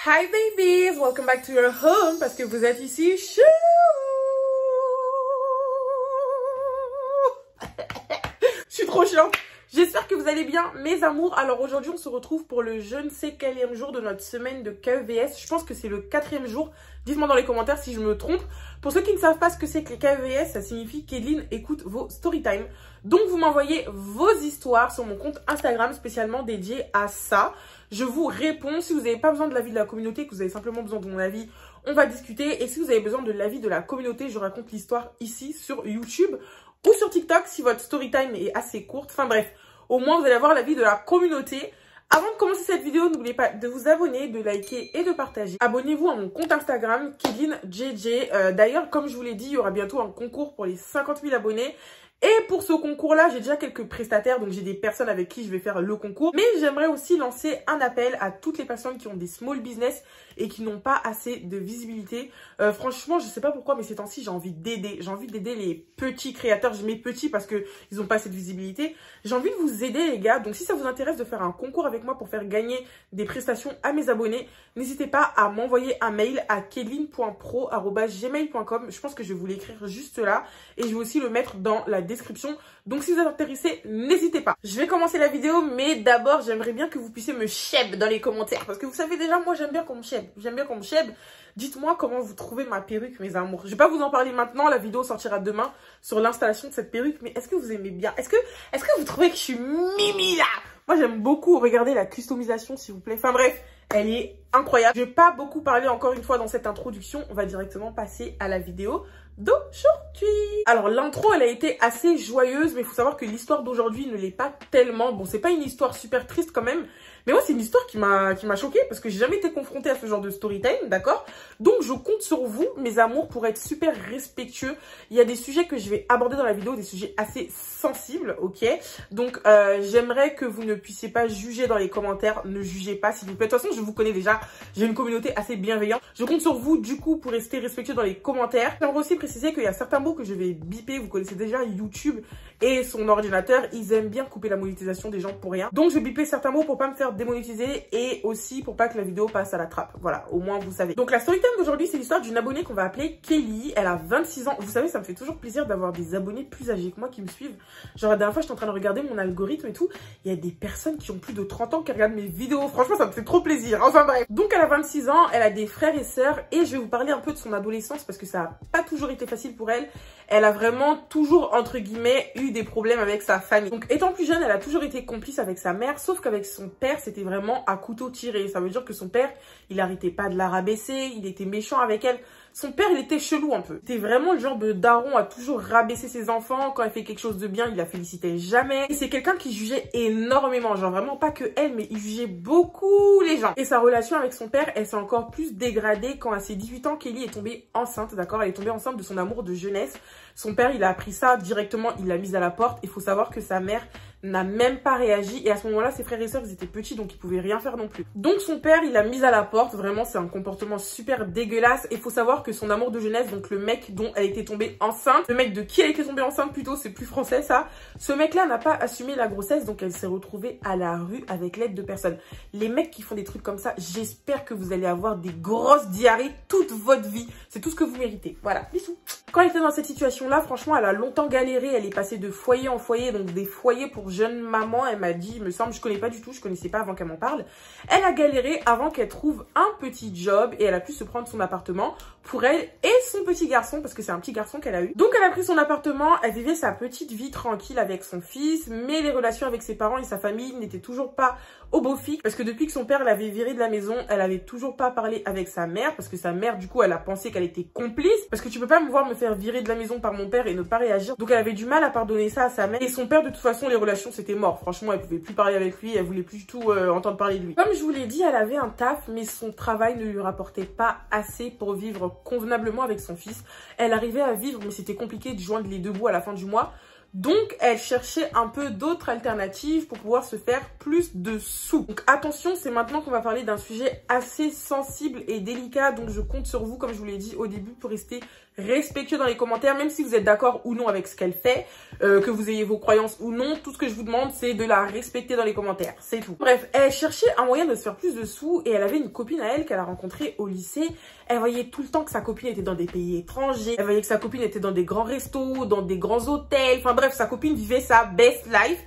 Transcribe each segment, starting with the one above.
Hi babies, welcome back to your home parce que vous êtes ici chez Je suis trop chiante. J'espère que vous allez bien mes amours. Alors aujourd'hui on se retrouve pour le je ne sais quel jour de notre semaine de KEVS. Je pense que c'est le 4e jour. Dites-moi dans les commentaires si je me trompe. Pour ceux qui ne savent pas ce que c'est que les KEVS, ça signifie qu'Edeline écoute vos storytime. Donc vous m'envoyez vos histoires sur mon compte Instagram spécialement dédié à ça. Je vous réponds. Si vous n'avez pas besoin de l'avis de la communauté, que vous avez simplement besoin de mon avis, on va discuter. Et si vous avez besoin de l'avis de la communauté, je raconte l'histoire ici sur YouTube ou sur TikTok si votre storytime est assez courte. Enfin bref, au moins vous allez avoir l'avis de la communauté. Avant de commencer cette vidéo, n'oubliez pas de vous abonner, de liker et de partager. Abonnez-vous à mon compte Instagram, KelinJJ. D'ailleurs, comme je vous l'ai dit, il y aura bientôt un concours pour les 50 000 abonnés. Et pour ce concours-là, j'ai déjà quelques prestataires, donc j'ai des personnes avec qui je vais faire le concours. Mais j'aimerais aussi lancer un appel à toutes les personnes qui ont des small business et qui n'ont pas assez de visibilité. Franchement, je sais pas pourquoi, mais ces temps-ci, j'ai envie d'aider. J'ai envie d'aider les petits créateurs. Je mets petits parce qu'ils n'ont pas assez de visibilité. J'ai envie de vous aider, les gars. Donc, si ça vous intéresse de faire un concours avec moi pour faire gagner des prestations à mes abonnés, n'hésitez pas à m'envoyer un mail à kelin.pro@gmail.com. Je pense que je vais vous l'écrire juste là. Et je vais aussi le mettre dans la description. Donc, si vous êtes intéressé, n'hésitez pas. Je vais commencer la vidéo, mais d'abord, j'aimerais bien que vous puissiez me cheb dans les commentaires. Parce que vous savez déjà, moi, j'aime bien qu'on me cheb. J'aime bien qu'on me cheb. Dites-moi comment vous trouvez ma perruque, mes amours. Je vais pas vous en parler maintenant. La vidéo sortira demain sur l'installation de cette perruque. Mais est-ce que vous aimez bien? Est-ce que vous trouvez que je suis mimi là? Moi, j'aime beaucoup. Regardez la customisation, s'il vous plaît. Enfin bref, elle est incroyable. Je vais pas beaucoup parler encore une fois dans cette introduction. On va directement passer à la vidéo d'aujourd'hui. Alors l'intro elle a été assez joyeuse, mais il faut savoir que l'histoire d'aujourd'hui ne l'est pas tellement. Bon, c'est pas une histoire super triste quand même, mais moi c'est une histoire qui m'a choquée parce que j'ai jamais été confrontée à ce genre de story time, d'accord? Donc je compte sur vous mes amours pour être super respectueux. Il y a des sujets que je vais aborder dans la vidéo, des sujets assez sensibles, ok? Donc j'aimerais que vous ne puissiez pas juger dans les commentaires, ne jugez pas s'il vous plaît. De toute façon je vous connais déjà, j'ai une communauté assez bienveillante. Je compte sur vous du coup pour rester respectueux dans les commentaires. J'aimerais aussi préciser qu'il y a certains mots que je vais biper. Vous connaissez déjà YouTube et son ordinateur, ils aiment bien couper la monétisation des gens pour rien. Donc je vais biper certains mots pour pas me faire démonétiser et aussi pour pas que la vidéo passe à la trappe. Voilà, au moins vous savez. Donc la storytime d'aujourd'hui, c'est l'histoire d'une abonnée qu'on va appeler Kelly. Elle a 26 ans. Vous savez, ça me fait toujours plaisir d'avoir des abonnés plus âgés que moi qui me suivent. Genre la dernière fois, j'étais en train de regarder mon algorithme et tout. Il y a des personnes qui ont plus de 30 ans qui regardent mes vidéos. Franchement, ça me fait trop plaisir. Enfin bref. Donc elle a 26 ans, elle a des frères et sœurs et je vais vous parler un peu de son adolescence parce que ça a pas toujours été facile pour elle. Elle a vraiment toujours, entre guillemets, eu des problèmes avec sa famille. Donc, étant plus jeune, elle a toujours été complice avec sa mère, sauf qu'avec son père, c'était vraiment à couteau tiré. Ça veut dire que son père, il arrêtait pas de la rabaisser, il était méchant avec elle. Son père, il était chelou un peu. C'était vraiment le genre de daron à toujours rabaisser ses enfants. Quand elle fait quelque chose de bien, il la félicitait jamais. Et c'est quelqu'un qui jugeait énormément. Genre vraiment pas que elle, mais il jugeait beaucoup les gens. Et sa relation avec son père, elle s'est encore plus dégradée quand à ses 18 ans, Kelly est tombée enceinte, d'accord? Elle est tombée enceinte de son amour de jeunesse. Son père, il a appris ça directement, il l'a mise à la porte. Il faut savoir que sa mère n'a même pas réagi. Et à ce moment-là, ses frères et sœurs, ils étaient petits, donc ils pouvaient rien faire non plus. Donc son père, il l'a mise à la porte. Vraiment, c'est un comportement super dégueulasse. Et il faut savoir que son amour de jeunesse, donc le mec dont elle était tombée enceinte, le mec de qui elle était tombée enceinte plutôt, c'est plus français ça. Ce mec-là n'a pas assumé la grossesse, donc elle s'est retrouvée à la rue avec l'aide de personne. Les mecs qui font des trucs comme ça, j'espère que vous allez avoir des grosses diarrhées toute votre vie. C'est tout ce que vous méritez. Voilà, bisous. Quand elle était dans cette situation-là, franchement, elle a longtemps galéré. Elle est passée de foyer en foyer, donc des foyers pour jeunes mamans. Elle m'a dit, il me semble, je connais pas du tout, je connaissais pas avant qu'elle m'en parle. Elle a galéré avant qu'elle trouve un petit job et elle a pu se prendre son appartement pour elle et son petit garçon, parce que c'est un petit garçon qu'elle a eu. Donc elle a pris son appartement, elle vivait sa petite vie tranquille avec son fils, mais les relations avec ses parents et sa famille n'étaient toujours pas au beau fixe, parce que depuis que son père l'avait virée de la maison, elle avait toujours pas parlé avec sa mère, parce que sa mère, du coup, elle a pensé qu'elle était complice, parce que tu peux pas me voir me faire virer de la maison par mon père et ne pas réagir. Donc elle avait du mal à pardonner ça à sa mère. Et son père, de toute façon, les relations, c'était mort. Franchement, elle pouvait plus parler avec lui, elle voulait plus du tout entendre parler de lui. Comme je vous l'ai dit, elle avait un taf, mais son travail ne lui rapportait pas assez pour vivre convenablement avec son fils. Elle arrivait à vivre, mais c'était compliqué de joindre les deux bouts à la fin du mois. Donc, elle cherchait un peu d'autres alternatives pour pouvoir se faire plus de sous. Donc, attention, c'est maintenant qu'on va parler d'un sujet assez sensible et délicat. Donc, je compte sur vous, comme je vous l'ai dit au début, pour rester respectueux dans les commentaires, même si vous êtes d'accord ou non avec ce qu'elle fait, que vous ayez vos croyances ou non, tout ce que je vous demande, c'est de la respecter dans les commentaires, c'est tout. Bref, elle cherchait un moyen de se faire plus de sous et elle avait une copine à elle qu'elle a rencontrée au lycée. Elle voyait tout le temps que sa copine était dans des pays étrangers, elle voyait que sa copine était dans des grands restos, dans des grands hôtels, enfin bref, sa copine vivait sa best life.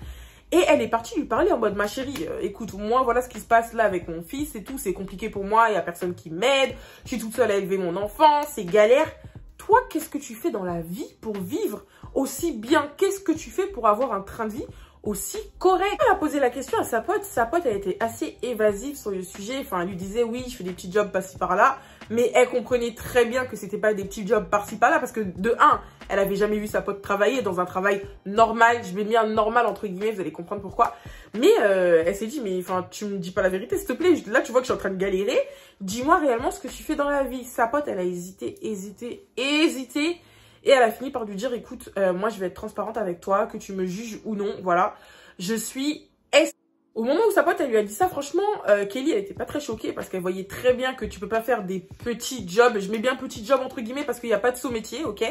Et elle est partie lui parler en mode, ma chérie, écoute, moi, voilà ce qui se passe là avec mon fils et tout, c'est compliqué pour moi, il n'y a personne qui m'aide, je suis toute seule à élever mon enfant, c'est galère. Toi, qu'est-ce que tu fais dans la vie pour vivre aussi bien? Qu'est-ce que tu fais pour avoir un train de vie aussi correct? Elle a posé la question à sa pote elle était assez évasive sur le sujet, enfin elle lui disait oui, je fais des petits jobs par-ci par-là, mais elle comprenait très bien que c'était pas des petits jobs par-ci par-là, parce que de un, elle avait jamais vu sa pote travailler dans un travail normal, je vais mis un normal entre guillemets, vous allez comprendre pourquoi, mais elle s'est dit, mais enfin tu me dis pas la vérité s'il te plaît, là tu vois que je suis en train de galérer, dis-moi réellement ce que tu fais dans la vie. Sa pote elle a hésité, et elle a fini par lui dire, écoute, moi je vais être transparente avec toi, que tu me juges ou non, voilà, je suis S. Au moment où sa pote elle lui a dit ça, franchement, Kelly elle était pas très choquée parce qu'elle voyait très bien que tu peux pas faire des petits jobs, je mets bien petits jobs entre guillemets parce qu'il n'y a pas de saut métier, ok.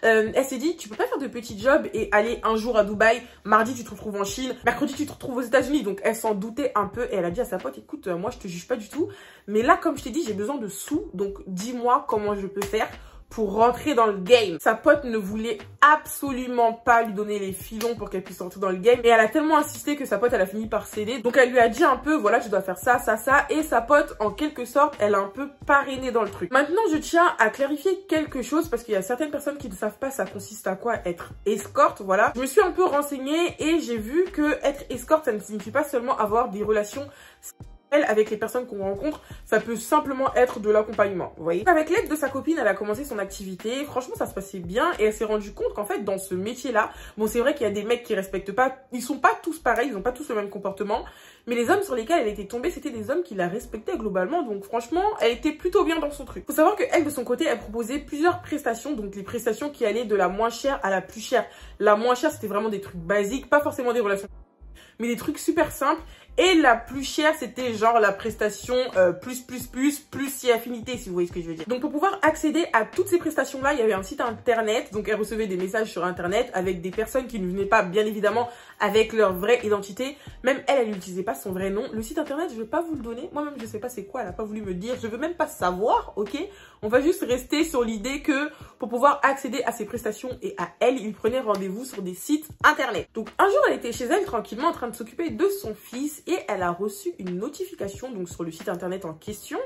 Elle s'est dit, tu peux pas faire de petits jobs et aller un jour à Dubaï, mardi tu te retrouves en Chine, mercredi tu te retrouves aux États-Unis, donc elle s'en doutait un peu et elle a dit à sa pote, écoute, moi je te juge pas du tout, mais là comme je t'ai dit, j'ai besoin de sous, donc dis-moi comment je peux faire pour rentrer dans le game. Sa pote ne voulait absolument pas lui donner les filons pour qu'elle puisse rentrer dans le game. Et elle a tellement insisté que sa pote, elle a fini par céder. Donc elle lui a dit un peu, voilà, tu dois faire ça, ça, ça. Et sa pote, en quelque sorte, elle a un peu parrainé dans le truc. Maintenant, je tiens à clarifier quelque chose parce qu'il y a certaines personnes qui ne savent pas ça consiste à quoi être escorte, voilà. Je me suis un peu renseignée et j'ai vu que être escorte, ça ne signifie pas seulement avoir des relations avec les personnes qu'on rencontre, ça peut simplement être de l'accompagnement, vous voyez. Avec l'aide de sa copine, elle a commencé son activité, franchement ça se passait bien et elle s'est rendue compte qu'en fait dans ce métier-là, bon c'est vrai qu'il y a des mecs qui respectent pas, ils sont pas tous pareils, ils ont pas tous le même comportement, mais les hommes sur lesquels elle était tombée, c'était des hommes qui la respectaient globalement, donc franchement, elle était plutôt bien dans son truc. Faut savoir que elle, de son côté, elle proposait plusieurs prestations, donc les prestations qui allaient de la moins chère à la plus chère. La moins chère, c'était vraiment des trucs basiques, pas forcément des relations, mais des trucs super simples. Et la plus chère, c'était genre la prestation plus si affinité, si vous voyez ce que je veux dire. Donc pour pouvoir accéder à toutes ces prestations-là, il y avait un site internet. Donc elle recevait des messages sur internet avec des personnes qui ne venaient pas, bien évidemment, avec leur vraie identité. Même elle n'utilisait pas son vrai nom. Le site internet, je ne vais pas vous le donner. Moi-même, je ne sais pas c'est quoi, elle n'a pas voulu me dire. Je ne veux même pas savoir, ok? On va juste rester sur l'idée que pour pouvoir accéder à ces prestations et à elle, il prenait rendez-vous sur des sites internet. Donc un jour, elle était chez elle tranquillement en train de s'occuper de son fils. Et elle a reçu une notification donc sur le site internet en question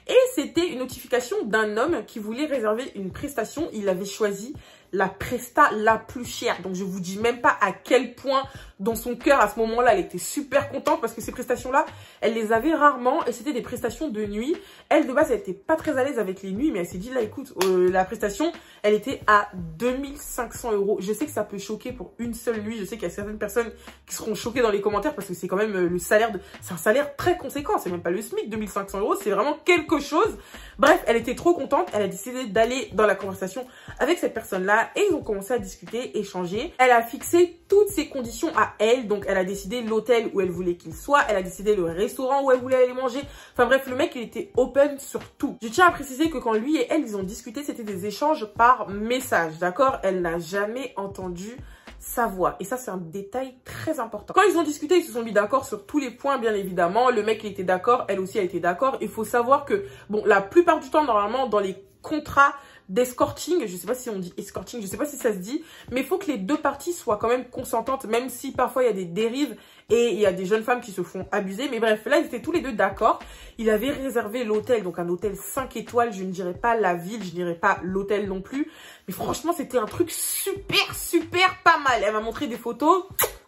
et c'était une notification d'un homme qui voulait réserver une prestation. Il avait choisi la presta la plus chère, donc je vous dis même pas à quel point dans son cœur à ce moment-là elle était super contente parce que ces prestations-là elle les avait rarement et c'était des prestations de nuit. Elle de base elle était pas très à l'aise avec les nuits mais elle s'est dit là écoute la prestation elle était à 2500 €. Je sais que ça peut choquer pour une seule nuit, je sais qu'il y a certaines personnes qui seront choquées dans les commentaires parce que c'est quand même le salaire c'est un salaire très conséquent, c'est même pas le SMIC. 2500 €, c'est vraiment quelque chose. Bref, elle était trop contente, elle a décidé d'aller dans la conversation avec cette personne-là et ils ont commencé à discuter, échanger. Elle a fixé toutes ses conditions à elle, donc elle a décidé l'hôtel où elle voulait qu'il soit, elle a décidé le restaurant où elle voulait aller manger. Enfin bref, le mec il était open sur tout. Je tiens à préciser que quand lui et elle ils ont discuté, c'était des échanges par message, d'accord? Elle n'a jamais entendu sa voix. Et ça, c'est un détail très important. Quand ils ont discuté, ils se sont mis d'accord sur tous les points, bien évidemment. Le mec, il était d'accord. Elle aussi, elle était d'accord. Il faut savoir que, bon, la plupart du temps, normalement, dans les contrats d'escorting, je sais pas si on dit escorting, je sais pas si ça se dit, mais il faut que les deux parties soient quand même consentantes, même si parfois il y a des dérives et il y a des jeunes femmes qui se font abuser. Mais bref, là, ils étaient tous les deux d'accord. Il avait réservé l'hôtel, donc un hôtel 5 étoiles. Je ne dirais pas la ville, je ne dirais pas l'hôtel non plus. Mais franchement, c'était un truc super pas mal. Elle m'a montré des photos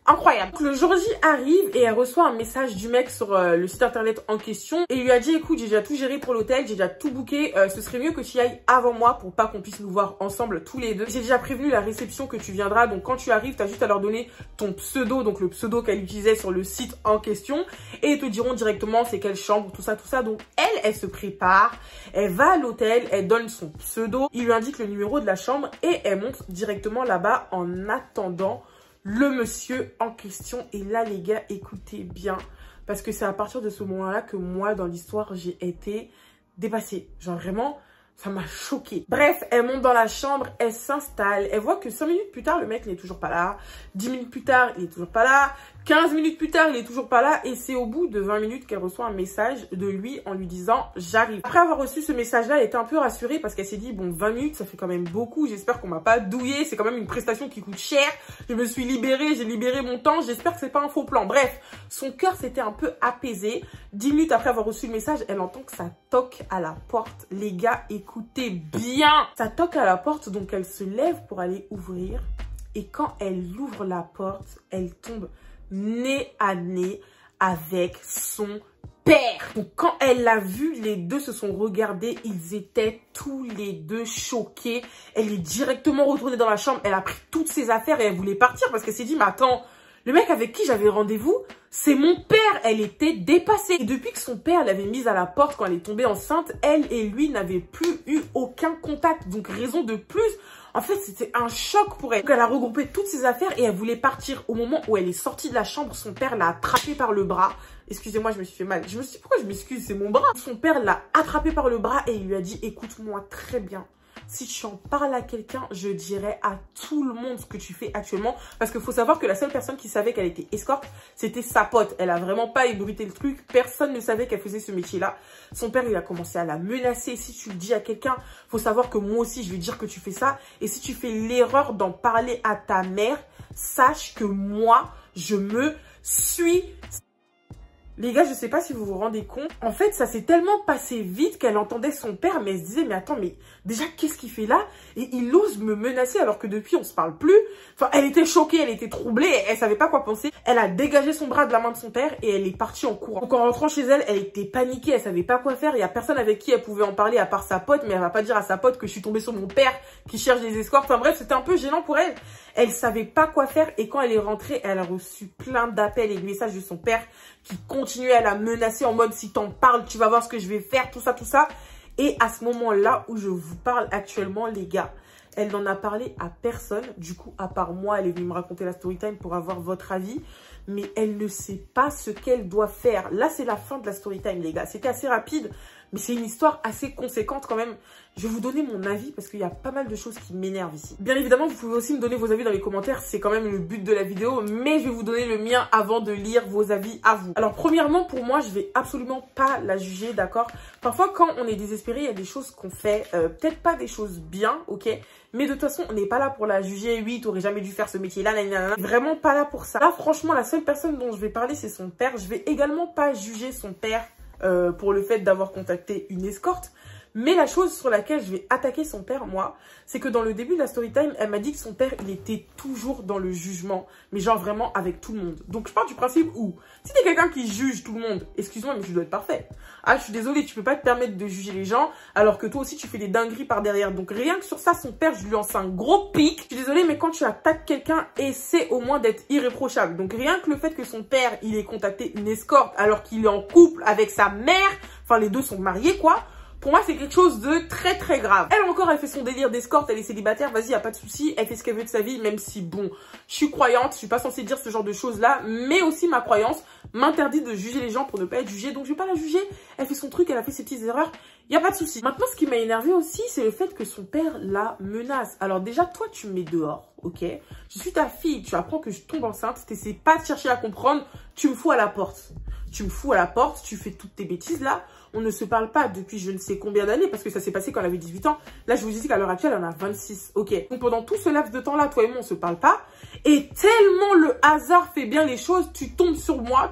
incroyables. Donc, le jour J arrive et elle reçoit un message du mec sur le site internet en question. Et il lui a dit, écoute, j'ai déjà tout géré pour l'hôtel, j'ai déjà tout booké. Ce serait mieux que tu y ailles avant moi pour pas qu'on puisse nous voir ensemble tous les deux. J'ai déjà prévenu la réception que tu viendras. Donc quand tu arrives, tu as juste à leur donner ton pseudo, donc le pseudo qu'elle utilisait sur le site en question. Et ils te diront directement c'est quelle chambre, tout ça. Donc elle se prépare, elle va à l'hôtel, elle donne son pseudo. Il lui indique le numéro de la chambre et elle monte directement là-bas en attendant le monsieur en question. Et là les gars, écoutez bien, parce que c'est à partir de ce moment-là que moi dans l'histoire j'ai été dépassée. Genre vraiment, Ça m'a choquée. Bref, elle monte dans la chambre, elle s'installe, elle voit que 5 minutes plus tard, le mec n'est toujours pas là. 10 minutes plus tard, il est toujours pas là. 15 minutes plus tard, il est toujours pas là. Et c'est au bout de 20 minutes qu'elle reçoit un message de lui en lui disant « J'arrive ». Après avoir reçu ce message-là, elle était un peu rassurée parce qu'elle s'est dit « Bon, 20 minutes, ça fait quand même beaucoup. J'espère qu'on m'a pas douillé. C'est quand même une prestation qui coûte cher. Je me suis libérée, j'ai libéré mon temps. J'espère que c'est pas un faux plan. » Bref, son cœur s'était un peu apaisé. 10 minutes après avoir reçu le message, elle entend que ça toque à la porte. Les gars, écoutez bien. Ça toque à la porte, donc elle se lève pour aller ouvrir. Et quand elle ouvre la porte, elle tombe nez à nez avec son père. Donc quand elle l'a vu, les deux se sont regardés. Ils étaient tous les deux choqués. Elle est directement retournée dans la chambre. Elle a pris toutes ses affaires et elle voulait partir parce qu'elle s'est dit, mais attends, le mec avec qui j'avais rendez-vous, c'est mon père. Elle était dépassée. Et depuis que son père l'avait mise à la porte quand elle est tombée enceinte, elle et lui n'avaient plus eu aucun contact. Donc raison de plus. En fait, c'était un choc pour elle. Donc, elle a regroupé toutes ses affaires et elle voulait partir. Au moment où elle est sortie de la chambre, son père l'a attrapée par le bras. Excusez-moi, je me suis fait mal. Je me suis dit, pourquoi je m'excuse? C'est mon bras. Son père l'a attrapée par le bras et il lui a dit, écoute-moi très bien. Si tu en parles à quelqu'un, je dirais à tout le monde ce que tu fais actuellement. Parce qu'il faut savoir que la seule personne qui savait qu'elle était escorte, c'était sa pote. Elle a vraiment pas ébruité le truc. Personne ne savait qu'elle faisait ce métier-là. Son père, il a commencé à la menacer. Si tu le dis à quelqu'un, faut savoir que moi aussi, je vais dire que tu fais ça. Et si tu fais l'erreur d'en parler à ta mère, sache que moi, je me suis... Les gars, je sais pas si vous vous rendez compte. En fait, ça s'est tellement passé vite qu'elle entendait son père, mais elle se disait, mais attends, mais déjà, qu'est-ce qu'il fait là? Et il ose me menacer alors que depuis, on se parle plus. Enfin, elle était choquée, elle était troublée, elle savait pas quoi penser. Elle a dégagé son bras de la main de son père et elle est partie en courant. Donc, en rentrant chez elle, elle était paniquée, elle savait pas quoi faire. Il y a personne avec qui elle pouvait en parler à part sa pote, mais elle va pas dire à sa pote que je suis tombée sur mon père qui cherche des escortes. Enfin bref, c'était un peu gênant pour elle. Elle savait pas quoi faire et quand elle est rentrée, elle a reçu plein d'appels et de messages de son père qui continuait à la menacer en mode si t'en parles, tu vas voir ce que je vais faire, tout ça, tout ça. Et à ce moment-là où je vous parle actuellement, les gars, elle n'en a parlé à personne. Du coup, à part moi, elle est venue me raconter la story time pour avoir votre avis. Mais elle ne sait pas ce qu'elle doit faire. Là, c'est la fin de la story time, les gars. C'était assez rapide, mais c'est une histoire assez conséquente quand même. Je vais vous donner mon avis parce qu'il y a pas mal de choses qui m'énervent ici. Bien évidemment, vous pouvez aussi me donner vos avis dans les commentaires. C'est quand même le but de la vidéo. Mais je vais vous donner le mien avant de lire vos avis à vous. Alors, premièrement, pour moi, je vais absolument pas la juger, d'accord? Parfois, quand on est désespéré, il y a des choses qu'on fait. Peut-être pas des choses bien, ok? Mais de toute façon, on n'est pas là pour la juger. Oui, t'aurais jamais dû faire ce métier-là, nanana. Vraiment pas là pour ça. Là, franchement, la seule personne dont je vais parler, c'est son père. Je vais également pas juger son père pour le fait d'avoir contacté une escorte. Mais la chose sur laquelle je vais attaquer son père, moi, c'est que dans le début de la story time, elle m'a dit que son père, il était toujours dans le jugement. Mais genre vraiment avec tout le monde. Donc je pars du principe où, si t'es quelqu'un qui juge tout le monde, excuse-moi, mais tu dois être parfait. Ah, je suis désolée, tu peux pas te permettre de juger les gens, alors que toi aussi, tu fais des dingueries par derrière. Donc rien que sur ça, son père, je lui lance un gros pic. Je suis désolée, mais quand tu attaques quelqu'un, essaie au moins d'être irréprochable. Donc rien que le fait que son père, il ait contacté une escorte, alors qu'il est en couple avec sa mère, enfin les deux sont mariés, quoi. Pour moi, c'est quelque chose de très très grave. Elle encore, elle fait son délire d'escorte, elle est célibataire, vas-y, y a pas de souci, elle fait ce qu'elle veut de sa vie, même si bon, je suis croyante, je suis pas censée dire ce genre de choses-là, mais aussi ma croyance m'interdit de juger les gens pour ne pas être jugée, donc je vais pas la juger. Elle fait son truc, elle a fait ses petites erreurs, y a pas de souci. Maintenant, ce qui m'a énervé aussi, c'est le fait que son père la menace. Alors déjà, toi, tu me mets dehors, ok? Je suis ta fille, tu apprends que je tombe enceinte, t'essaies pas de chercher à comprendre, tu me fous à la porte. Tu me fous à la porte, tu fais toutes tes bêtises là. On ne se parle pas depuis je ne sais combien d'années parce que ça s'est passé quand elle avait 18 ans. Là, je vous dis qu'à l'heure actuelle, elle en a 26. Ok. Donc, pendant tout ce laps de temps-là, toi et moi, on se parle pas. Et tellement le hasard fait bien les choses, tu tombes sur moi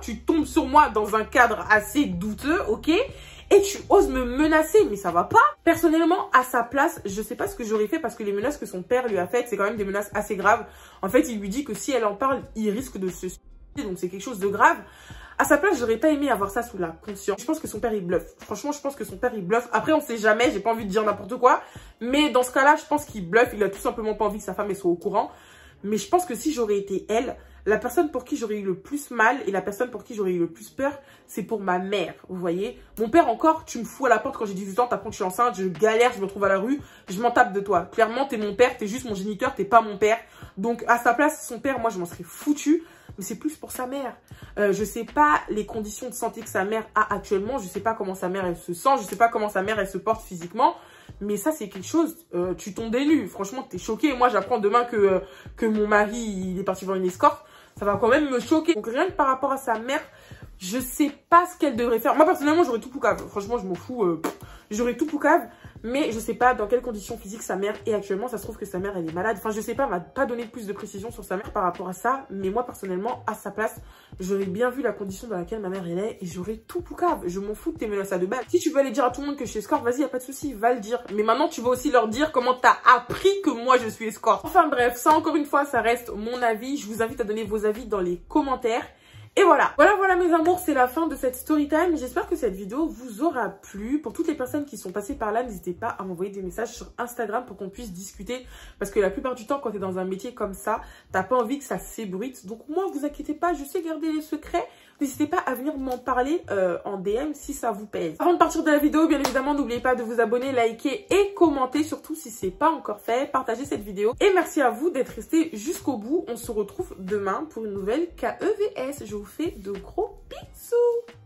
dans un cadre assez douteux, ok? Et tu oses me menacer, mais ça va pas. Personnellement, à sa place, je sais pas ce que j'aurais fait parce que les menaces que son père lui a faites, c'est quand même des menaces assez graves. En fait, il lui dit que si elle en parle, il risque de se suicider. Donc, c'est quelque chose de grave. À sa place, j'aurais pas aimé avoir ça sous la conscience. Je pense que son père, il bluffe. Franchement, je pense que son père, il bluffe. Après, on sait jamais, j'ai pas envie de dire n'importe quoi. Mais dans ce cas-là, je pense qu'il bluffe. Il a tout simplement pas envie que sa femme soit au courant. Mais je pense que si j'aurais été elle, la personne pour qui j'aurais eu le plus mal et la personne pour qui j'aurais eu le plus peur, c'est pour ma mère, vous voyez. Mon père encore, tu me fous à la porte quand j'ai 18 ans, t'apprends que je suis enceinte, je galère, je me retrouve à la rue, je m'en tape de toi. Clairement, t'es mon père, t'es juste mon géniteur, t'es pas mon père. Donc, à sa place, son père, moi, je m'en serais foutue. mais c'est plus pour sa mère. Je sais pas les conditions de santé que sa mère a actuellement, je sais pas comment sa mère elle se sent, je sais pas comment sa mère elle se porte physiquement, mais ça c'est quelque chose, tu tombes des nues, franchement t'es choquée. Moi j'apprends demain que mon mari il est parti voir une escorte, ça va quand même me choquer. Donc rien que par rapport à sa mère, je sais pas ce qu'elle devrait faire. Moi personnellement j'aurais tout poucave, franchement je m'en fous, j'aurais tout poucave. Mais je sais pas dans quelles conditions physiques sa mère est actuellement. Ça se trouve que sa mère elle est malade. Enfin je sais pas, elle m'a pas donné plus de précision sur sa mère par rapport à ça. Mais moi personnellement à sa place, j'aurais bien vu la condition dans laquelle ma mère elle est. Et j'aurais tout poucave. Je m'en fous de tes menaces de balle. Si tu veux aller dire à tout le monde que je suis escorte, vas-y, y a pas de souci, va le dire. Mais maintenant tu vas aussi leur dire comment t'as appris que moi je suis escorte. Enfin bref, ça encore une fois ça reste mon avis. Je vous invite à donner vos avis dans les commentaires. Et voilà, voilà mes amours, c'est la fin de cette story time. J'espère que cette vidéo vous aura plu. Pour toutes les personnes qui sont passées par là, n'hésitez pas à m'envoyer des messages sur Instagram pour qu'on puisse discuter. Parce que la plupart du temps, quand tu es dans un métier comme ça, t'as pas envie que ça s'ébruite. Donc moi, vous inquiétez pas, je sais garder les secrets. N'hésitez pas à venir m'en parler en DM si ça vous pèse. Avant de partir de la vidéo, bien évidemment, n'oubliez pas de vous abonner, liker et commenter. Surtout si c'est pas encore fait, partagez cette vidéo. Et merci à vous d'être restés jusqu'au bout. On se retrouve demain pour une nouvelle KEVS. Je vous fais de gros bisous.